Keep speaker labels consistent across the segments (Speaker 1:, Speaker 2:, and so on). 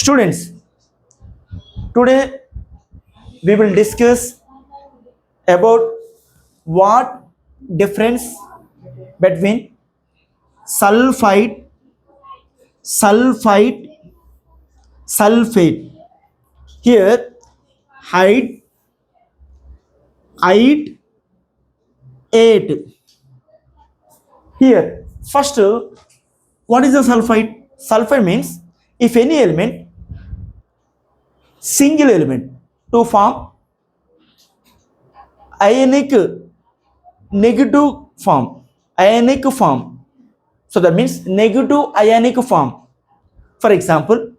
Speaker 1: Students, today we will discuss about what difference between sulphide, sulphite, sulphate. Here, height, height, 8. Here, first, what is the sulphide? Sulphide means if any element, single element, to form ionic negative form, ionic form. So that means negative ionic form. For example,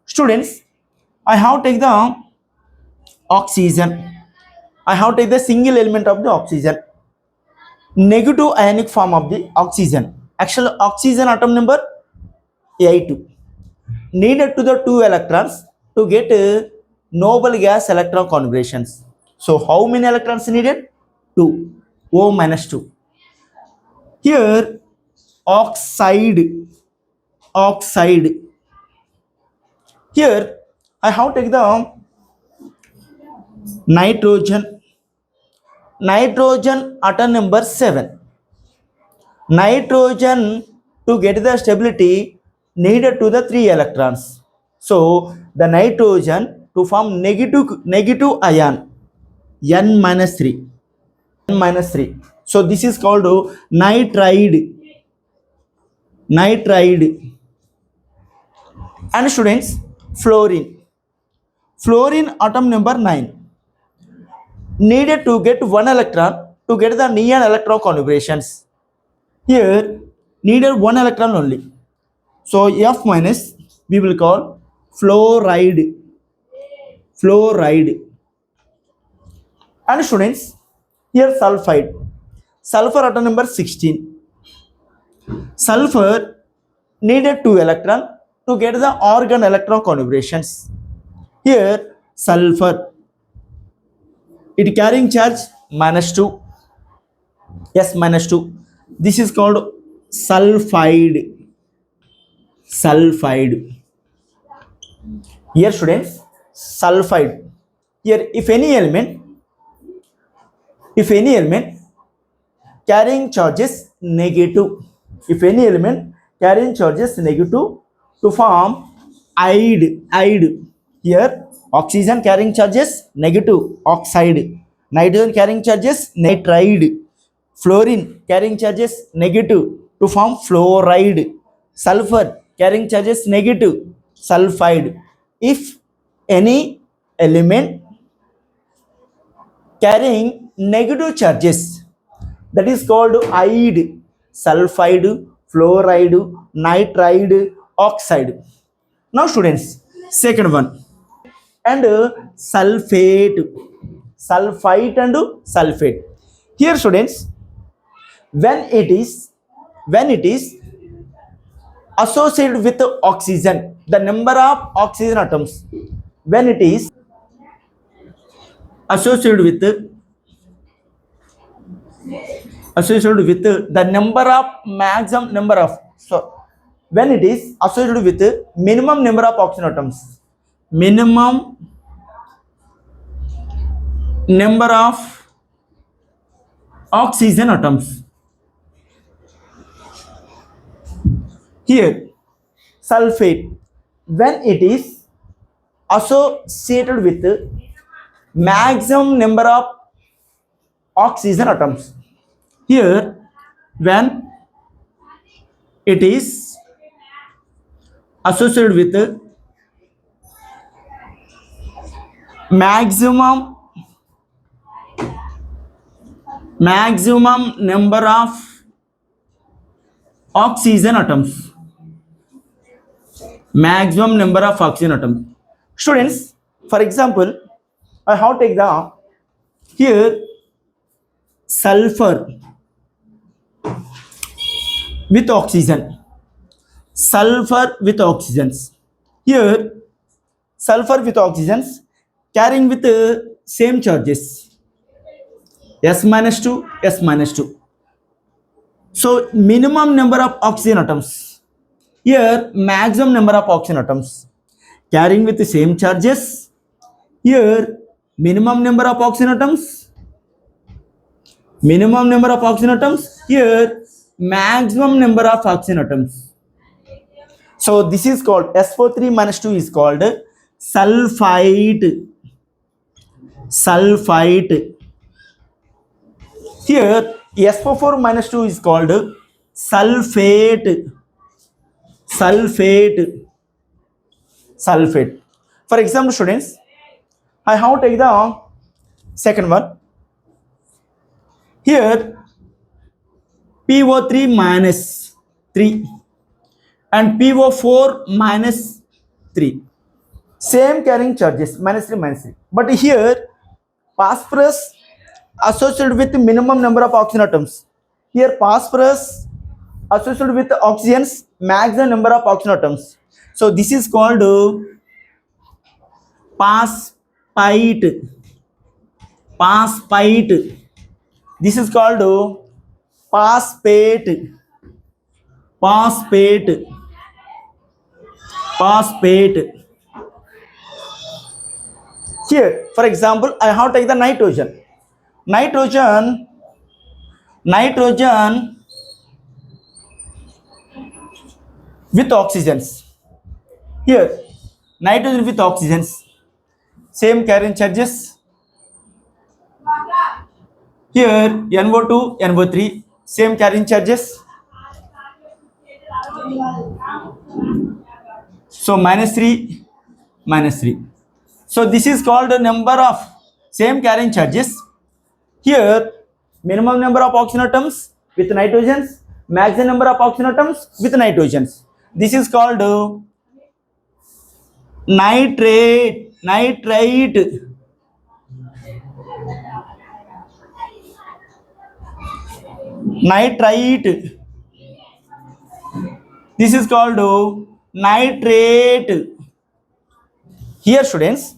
Speaker 1: students, I have take the oxygen. I have take the single element of the oxygen. Negative ionic form of the oxygen. Actually, oxygen atom number 8 needed to the 2 electrons to get noble gas electron configurations. So how many electrons needed? 2. O minus 2. Here oxide. Here I have take the nitrogen atom number 7. Nitrogen to get the stability needed to the 3 electrons. So the nitrogen to form negative ion n minus 3. So this is called nitride. And students, fluorine atom number 9 needed to get 1 electron to get the neon electron configurations. Here needed 1 electron only. So F minus we will call fluoride. And students, here sulphide. Sulfur atom number 16. Sulfur needed 2 electron to get the organ electron configurations. Here sulfur, it carrying charge -2. Yes, -2. This is called sulphide. Here students, sulphide. Here if any element carrying charges negative, to form ide. Here oxygen carrying charges negative, oxide. Nitrogen carrying charges nitride. Fluorine carrying charges negative, to form fluoride. Sulfur carrying charges negative, sulphide. If any element carrying negative charges, that is called ide, sulphide, fluoride, nitride, oxide. Now students, second one, and sulphate and sulphate. Here students, when it is associated with oxygen, the number of oxygen atoms, when it is associated with the maximum number of, so when it is associated with the minimum number of oxygen atoms, here sulphate, when it is associated with the maximum number of oxygen atoms. Here when it is associated with the maximum number of oxygen atoms. Students, for example, I have take the here sulfur with oxygen. Here sulfur with oxygens carrying with the same charges, S-2. So minimum number of oxygen atoms. Here maximum number of oxygen atoms carrying with the same charges. Here minimum number of oxygen atoms, minimum number of oxygen atoms, here maximum number of oxygen atoms. So this is called SO3 minus 2 is called sulphite. Sulphite. Here SO4 minus 2 is called sulphate. Sulphate. Sulphate. For example, students, I have to take the second one. Here PO3 minus 3 and PO4 minus 3, same carrying charges, minus 3 minus 3, but here phosphorus associated with minimum number of oxygen atoms. Here phosphorus associated with oxygen's maximum number of oxygen atoms. So this is called phosphite. Phosphite. This is called phosphate. Phosphate. Phosphate. Here, for example, I have to take the nitrogen. Nitrogen with oxygens. Here, nitrogen with oxygens, same carrying charges. Here, NO2, NO3, same carrying charges. So minus 3, minus 3. So this is called the number of same carrying charges. Here minimum number of oxygen atoms with nitrogens, maximum number of oxygen atoms with nitrogens. This is called nitrate. Nitrite. Nitrite. This is called nitrate. Here students,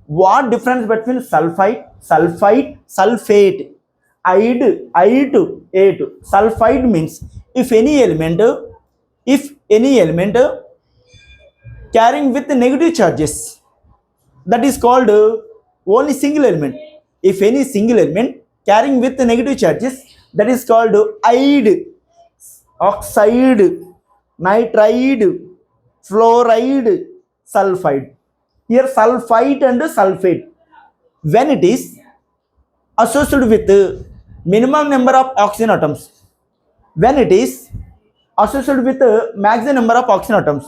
Speaker 1: what difference between sulphite, sulphite, sulphate? Ide, ite, ate. Sulphide means if any element carrying with negative charges, that is called only single element. If any single element carrying with negative charges, that is called ide, oxide, nitride, fluoride, sulphide. Here sulphite and sulphate, when it is associated with minimum number of oxygen atoms, when it is associated with maximum number of oxygen atoms.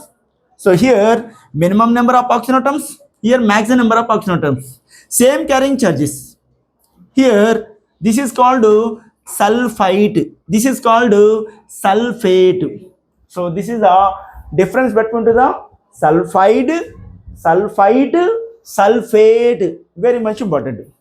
Speaker 1: So here minimum number of oxygen atoms, here maximum number of oxygen atoms, same carrying charges. Here this is called sulphite, this is called sulphate. So this is the difference between the sulphide, sulphite, sulphate, very much important.